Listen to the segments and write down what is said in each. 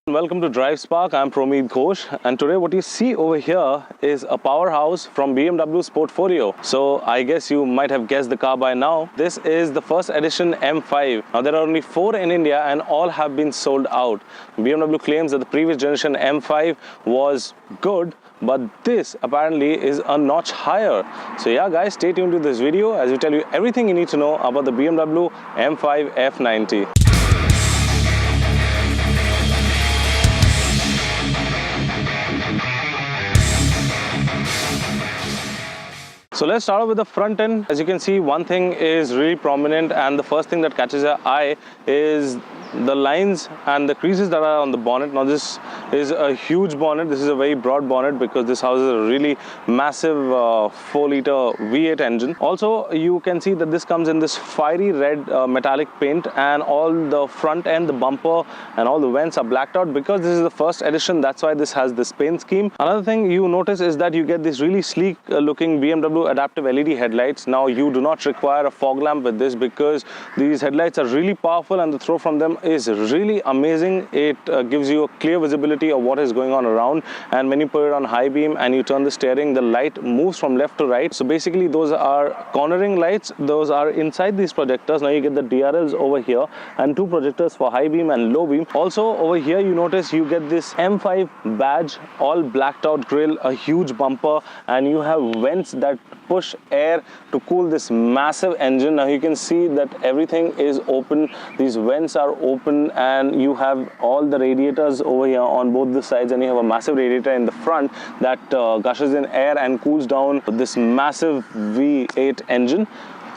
Welcome to Drive Spark. I'm Promid Ghosh, and today what you see over here is a powerhouse from BMW's portfolio. So I guess you might have guessed the car by now. This is the first edition M5. Now there are only 4 in India and all have been sold out. BMW claims that the previous generation M5 was good, but this apparently is a notch higher. So yeah guys, stay tuned to this video as we tell you everything you need to know about the BMW M5 F90. So let's start off with the front end. As you can see, one thing is really prominent, and the first thing that catches your eye is the lines and the creases that are on the bonnet. Now this is a huge bonnet. This is a very broad bonnet because this houses a really massive 4-liter V8 engine. Also, you can see that this comes in this fiery red metallic paint, and all the front end, the bumper and all the vents are blacked out because this is the first edition. That's why this has this paint scheme. Another thing you notice is that you get this really sleek looking BMW adaptive LED headlights. Now you do not require a fog lamp with this because these headlights are really powerful and the throw from them is really amazing. It gives you a clear visibility of what is going on around, and when you put it on high beam and you turn the steering, the light moves from left to right. So basically those are cornering lights. Those are inside these projectors. Now you get the DRLs over here and 2 projectors for high beam and low beam. Also over here you notice you get this M5 badge, all blacked out grille, a huge bumper, and you have vents that push air to cool this massive engine. Now you can see that everything is open. These vents are open, and you have all the radiators over here on both the sides, and you have a massive radiator in the front that gushes in air and cools down this massive V8 engine.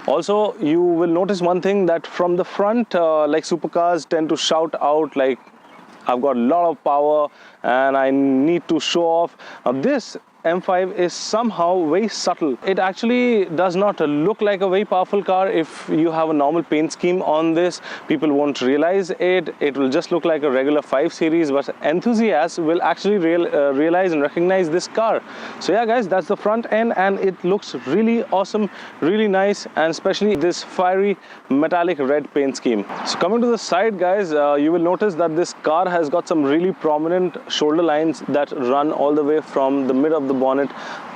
Also, you will notice one thing, that from the front, like supercars tend to shout out like, I've got a lot of power and I need to show off. Now this M5 is somehow very subtle. It actually does not look like a very powerful car. If you have a normal paint scheme on this, people won't realize it. It will just look like a regular 5 Series, but enthusiasts will actually realize and recognize this car. So yeah guys, that's the front end, and it looks really awesome, really nice, and especially this fiery metallic red paint scheme. So coming to the side guys, you will notice that this car has got some really prominent shoulder lines that run all the way from the mid of the bonnet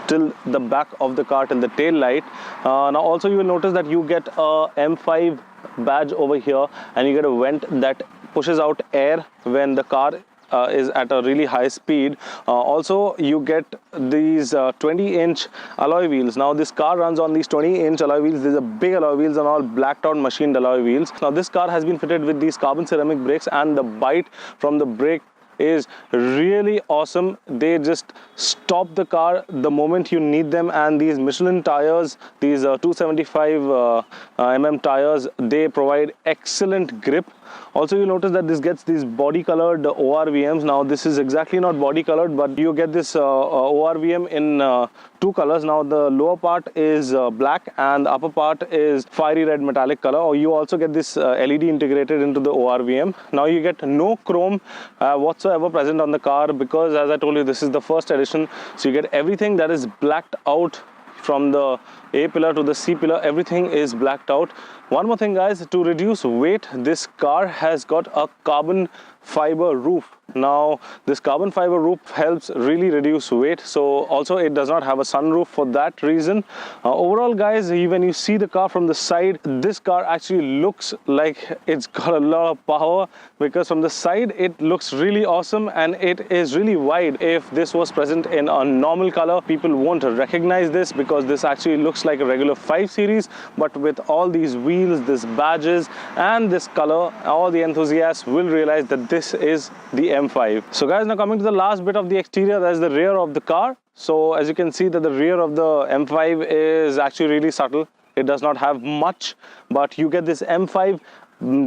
till the back of the car, till the tail light. Now also you will notice that you get a M5 badge over here, and you get a vent that pushes out air when the car is at a really high speed. Also you get these 20-inch alloy wheels. Now this car runs on these 20-inch alloy wheels. These are big alloy wheels and all blacked out machined alloy wheels. Now this car has been fitted with these carbon ceramic brakes, and the bite from the brake is really awesome. They just stop the car the moment you need them, and these Michelin tires, these 275 mm tires, they provide excellent grip. Also you notice that this gets these body colored ORVMs. Now this is exactly not body colored, but you get this ORVM in 2 colors. Now the lower part is black and the upper part is fiery red metallic color. Or you also get this LED integrated into the ORVM. Now you get no chrome whatsoever present on the car because, as I told you, this is the first edition. So you get everything that is blacked out. From the A pillar to the C pillar, everything is blacked out. One more thing guys, to reduce weight, this car has got a carbon fiber roof. Now this carbon fiber roof helps really reduce weight. So also it does not have a sunroof for that reason. Overall guys, when you see the car from the side, this car actually looks like it's got a lot of power, because from the side it looks really awesome, and it is really wide. If this was present in a normal color, people won't recognize this because this actually looks like a regular 5 Series, but with all these wheels, this badges and this color, all the enthusiasts will realize that this is the M5. So guys, now coming to the last bit of the exterior, that is the rear of the car. So as you can see that the rear of the M5 is actually really subtle. It does not have much, but you get this M5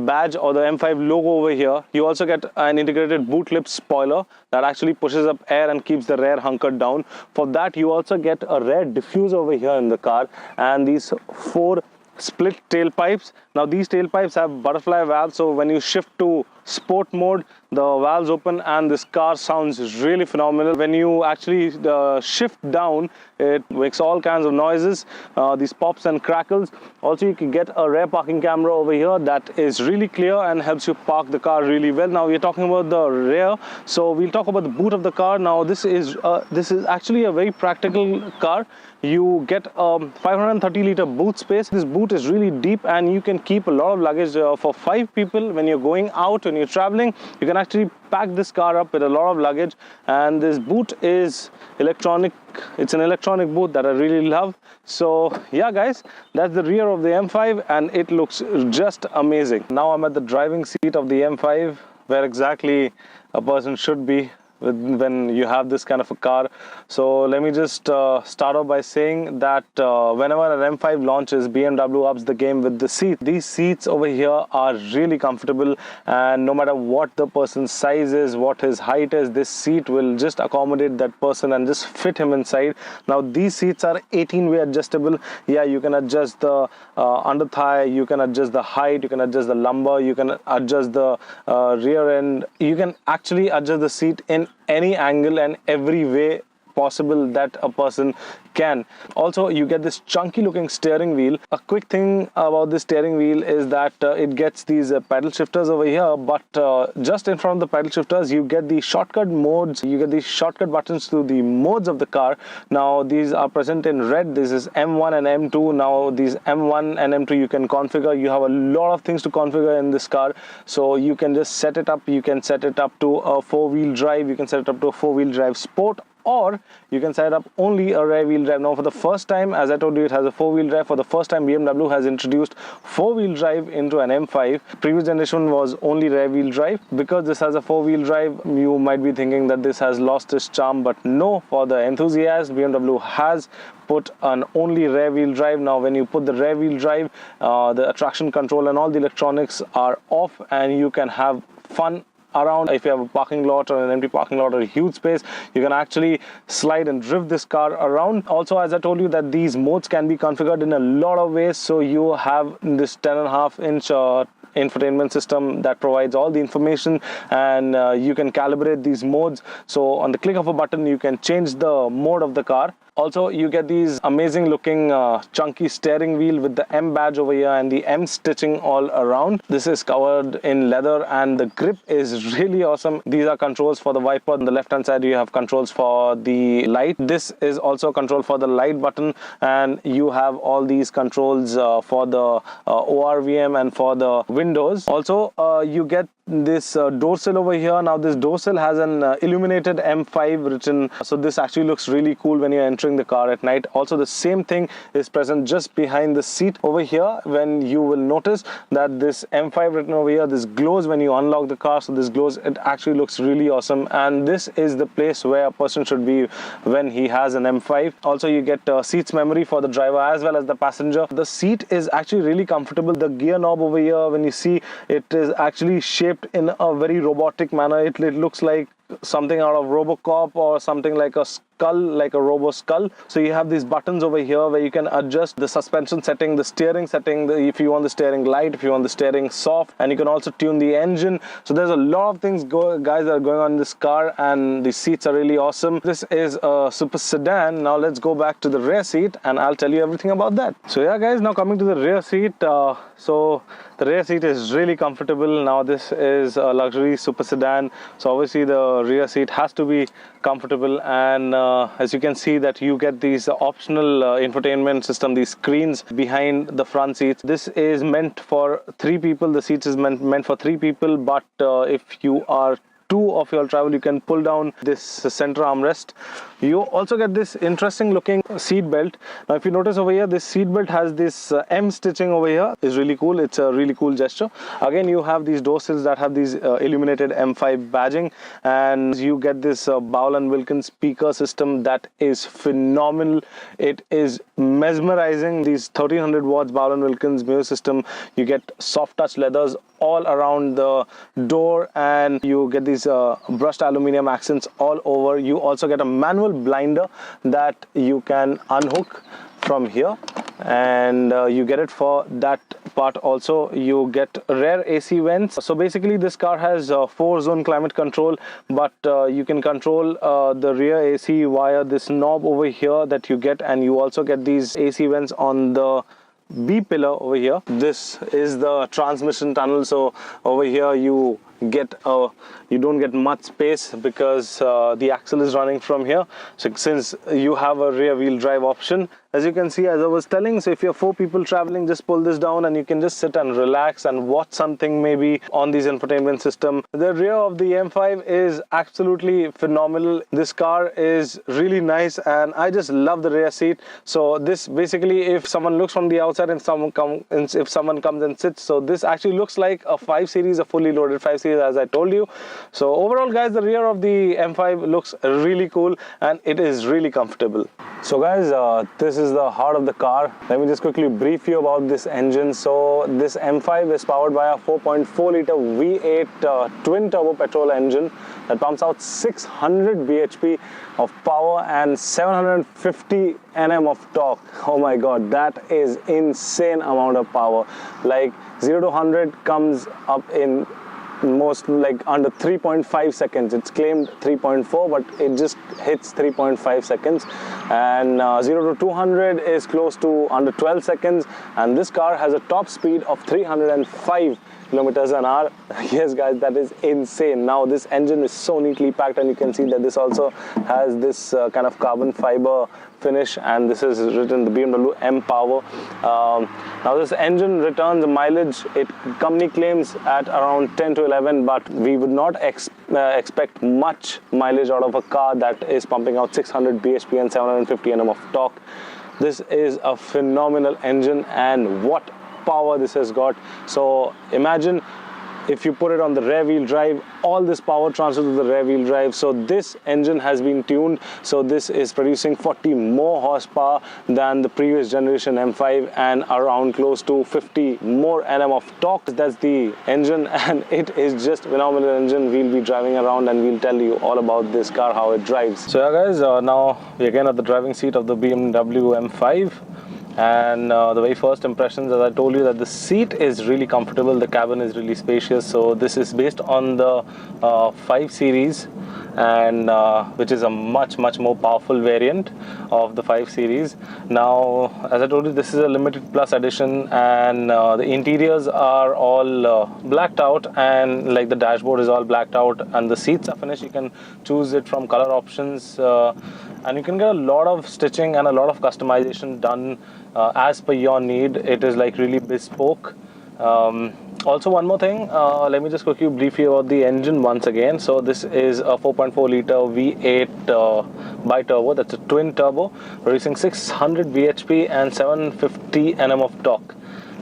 badge or the M5 logo over here. You also get an integrated boot lip spoiler that actually pushes up air and keeps the rear hunkered down. For that you also get a rear diffuser over here in the car, and these 4 split tailpipes. Now these tailpipes have butterfly valves, so when you shift to sport mode, the valves open and this car sounds really phenomenal. When you actually shift down, it makes all kinds of noises, these pops and crackles. Also, you can get a rear parking camera over here that is really clear and helps you park the car really well. Now we're talking about the rear, so we'll talk about the boot of the car. Now this is actually a very practical car. You get a 530-liter boot space. This boot is really deep and you can keep a lot of luggage for 5 people. When you're going out, when you're traveling, you can actually pack this car up with a lot of luggage. And this boot is electronic. It's an electronic boot that I really love. So yeah guys, that's the rear of the M5 and it looks just amazing. Now I'm at the driving seat of the M5, where exactly a person should be when you have this kind of a car. So let me just start off by saying that whenever an M5 launches, BMW ups the game with the seat. These seats over here are really comfortable, and no matter what the person's size is, what his height is, this seat will just accommodate that person and just fit him inside. Now these seats are 18-way adjustable. Yeah, you can adjust the under thigh, you can adjust the height, you can adjust the lumbar, you can adjust the rear end. You can actually adjust the seat in any angle and every way possible that a person can. Also, you get this chunky looking steering wheel. A quick thing about this steering wheel is that it gets these pedal shifters over here, but just in front of the pedal shifters you get the shortcut modes. You get these shortcut buttons to the modes of the car. Now these are present in red. This is M1 and M2. Now these M1 and M2 you can configure. You have a lot of things to configure in this car, so you can just set it up. You can set it up to a 4-wheel drive, you can set it up to a 4-wheel drive sport, or you can set up only a rear wheel drive. Now for the first time, as I told you, it has a 4-wheel drive. For the first time, BMW has introduced 4-wheel drive into an M5. Previous generation was only rear wheel drive. Because this has a 4-wheel drive, you might be thinking that this has lost its charm, but no, for the enthusiast, BMW has put an only rear wheel drive. Now when you put the rear wheel drive, the traction control and all the electronics are off, and you can have fun around. If you have a parking lot or an empty parking lot or a huge space, you can actually slide and drift this car around. Also, as I told you, that these modes can be configured in a lot of ways. So you have this 10.5-inch infotainment system that provides all the information, and you can calibrate these modes. So on the click of a button, you can change the mode of the car. Also, you get these amazing looking chunky steering wheel with the M badge over here and the M stitching all around. This is covered in leather and the grip is really awesome. These are controls for the wiper. On the left hand side you have controls for the light. This is also control for the light button, and you have all these controls for the ORVM and for the windows. Also, you get this door sill over here. Now this door sill has an illuminated M5 written, so this actually looks really cool when you're entering the car at night. Also, the same thing is present just behind the seat over here. When you will notice that this M5 written over here, this glows when you unlock the car. So this glows, it actually looks really awesome, and this is the place where a person should be when he has an M5. Also, you get seats memory for the driver as well as the passenger. The seat is actually really comfortable. The gear knob over here, when you see, it is actually shaped in a very robotic manner. It looks like something out of RoboCop or something like a skull, like a robo skull. So you have these buttons over here where you can adjust the suspension setting, the steering setting, if you want the steering light, if you want the steering soft, and you can also tune the engine. So there's a lot of things guys that are going on in this car, and the seats are really awesome. This is a super sedan. Now let's go back to the rear seat and I'll tell you everything about that. So yeah guys, now coming to the rear seat. So the rear seat is really comfortable. Now this is a luxury super sedan, so obviously the rear seat has to be comfortable, and as you can see that you get these optional infotainment system, these screens behind the front seats. This is meant for 3 people. The seats is meant for 3 people, but if you are 2 of your travel, you can pull down this center armrest. You also get this interesting looking seat belt. Now if you notice over here, this seat belt has this M stitching over here. It's really cool. It's a really cool gesture. Again, you have these door sills that have these illuminated M5 badging, and you get this Bowell & Wilkins speaker system that is phenomenal. It is mesmerizing. These 1300 watts Bowell & Wilkins music system. You get soft touch leathers all around the door, and you get these brushed aluminum accents all over. You also get a manual blinder that you can unhook from here, and you get it for that part also. You get rear AC vents. So basically this car has 4-zone climate control, but you can control the rear AC via this knob over here that you get, and you also get these AC vents on the B pillar over here. This is the transmission tunnel, so over here you don't get much space because the axle is running from here. So since you have a rear wheel drive option, as you can see, as I was telling, so if you're 4 people traveling, just pull this down and you can just sit and relax and watch something maybe on this infotainment system. The rear of the M5 is absolutely phenomenal. This car is really nice and I just love the rear seat. So this basically, if someone looks from the outside and if someone comes and sits, so this actually looks like a 5 Series, a fully loaded 5 Series, as I told you. So overall guys, the rear of the M5 looks really cool and it is really comfortable. So guys, this is the heart of the car. Let me just quickly brief you about this engine. So this M5 is powered by a 4.4 liter V8 twin turbo petrol engine that pumps out 600 bhp of power and 750 Nm of torque. Oh my god, that is insane amount of power. Like 0 to 100 comes up in most like under 3.5 seconds. It's claimed 3.4, but it just hits 3.5 seconds, and 0 to 200 is close to under 12 seconds, and this car has a top speed of 305 kilometers an hour. Yes guys, that is insane. Now this engine is so neatly packed, and you can see that this also has this kind of carbon fiber finish, and this is written the BMW M Power. Now this engine returns mileage, company claims at around 10 to 11, but we would not expect much mileage out of a car that is pumping out 600 bhp and 750 Nm of torque. This is a phenomenal engine, and what power this has got. So imagine if you put it on the rear wheel drive, all this power transfers to the rear wheel drive. So this engine has been tuned, so this is producing 40 more horsepower than the previous generation M5 and around close to 50 more Nm of torque. That's the engine, and it is just phenomenal engine. We'll be driving around and we'll tell you all about this car, how it drives. So yeah guys, now we're again at the driving seat of the BMW M5. And the very first impressions, as I told you, that the seat is really comfortable, the cabin is really spacious. So this is based on the 5 Series, and which is a much more powerful variant of the 5 Series. Now as I told you, this is a limited plus edition, and the interiors are all blacked out, and like the dashboard is all blacked out, and the seats are finished. You can choose it from color options, and you can get a lot of stitching and a lot of customization done as per your need. It is like really bespoke. Also one more thing, let me just quickly brief you about the engine once again. So this is a 4.4 liter V8 bi-turbo, that's a twin turbo, producing 600 bhp and 750 Nm of torque.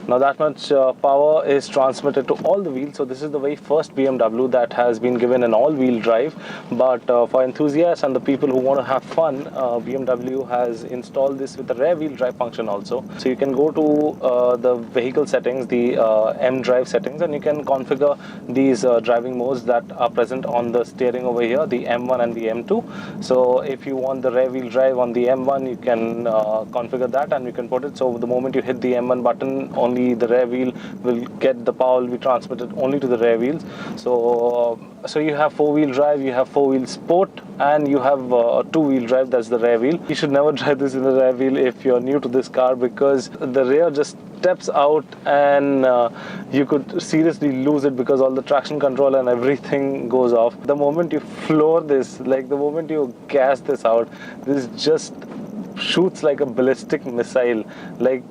Now that much power is transmitted to all the wheels. So this is the very first BMW that has been given an all-wheel drive, but for enthusiasts and the people who want to have fun, BMW has installed this with a rear wheel drive function also. So you can go to the vehicle settings, the M drive settings, and you can configure these driving modes that are present on the steering over here, the M1 and the M2. So if you want the rear wheel drive on the M1, you can configure that, and you can put it so the moment you hit the M1 button, only the rear wheel will get the power, will be transmitted only to the rear wheels. So you have 4-wheel drive, you have 4-wheel sport, and you have a 2-wheel drive, that's the rear wheel. You should never drive this in the rear wheel if you're new to this car, because the rear just steps out and you could seriously lose it, because all the traction control and everything goes off. The moment you floor this, like the moment you gas this out, this just shoots like a ballistic missile. Like,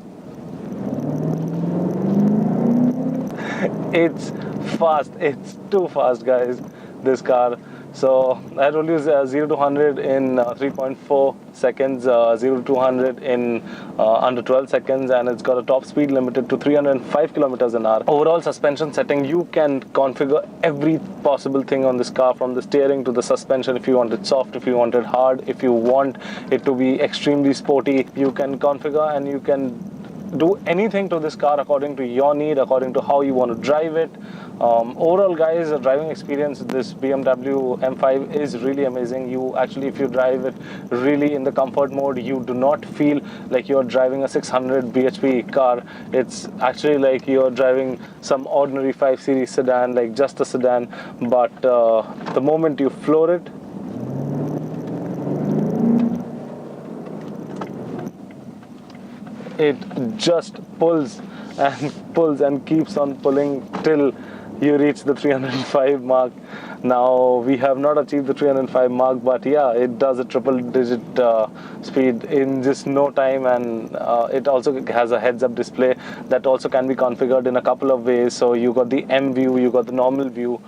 it's fast, it's too fast guys, this car. So I told you 0 to 100 in 3.4 seconds, 0 to 200 in under 12 seconds, and it's got a top speed limited to 305 kilometers an hour. Overall suspension setting, you can configure every possible thing on this car, from the steering to the suspension. If you want it soft, if you want it hard, if you want it to be extremely sporty, you can configure, and you can do anything to this car according to your need, according to how you want to drive it. Overall, guys, the driving experience of this BMW M5 is really amazing. You actually, if you drive it really in the comfort mode, you do not feel like you're driving a 600 bhp car. It's actually like you're driving some ordinary 5 Series sedan, like just a sedan. But the moment you floor it, it just pulls and keeps on pulling till you reach the 305 mark. Now, we have not achieved the 305 mark, but yeah, it does a triple digit speed in just no time. And it also has a heads up display that also can be configured in a couple of ways. So you got the M view, you got the normal view,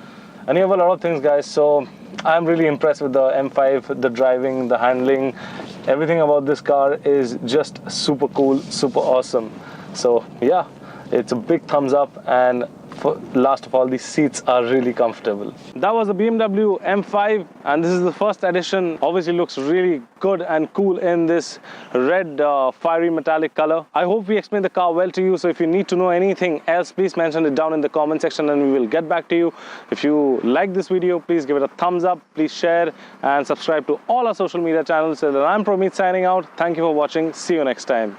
and you have a lot of things, guys. So I'm really impressed with the M5, the driving, the handling. Everything about this car is just super cool, super awesome. So yeah, it's a big thumbs up, and last of all, these seats are really comfortable. That was the BMW M5, and this is the first edition. Obviously looks really good and cool in this red fiery metallic color. I hope we explained the car well to you. So if you need to know anything else, please mention it down in the comment section and we will get back to you. If you like this video, please give it a thumbs up, please share and subscribe to all our social media channels. So I'm Promit signing out. Thank you for watching. See you next time.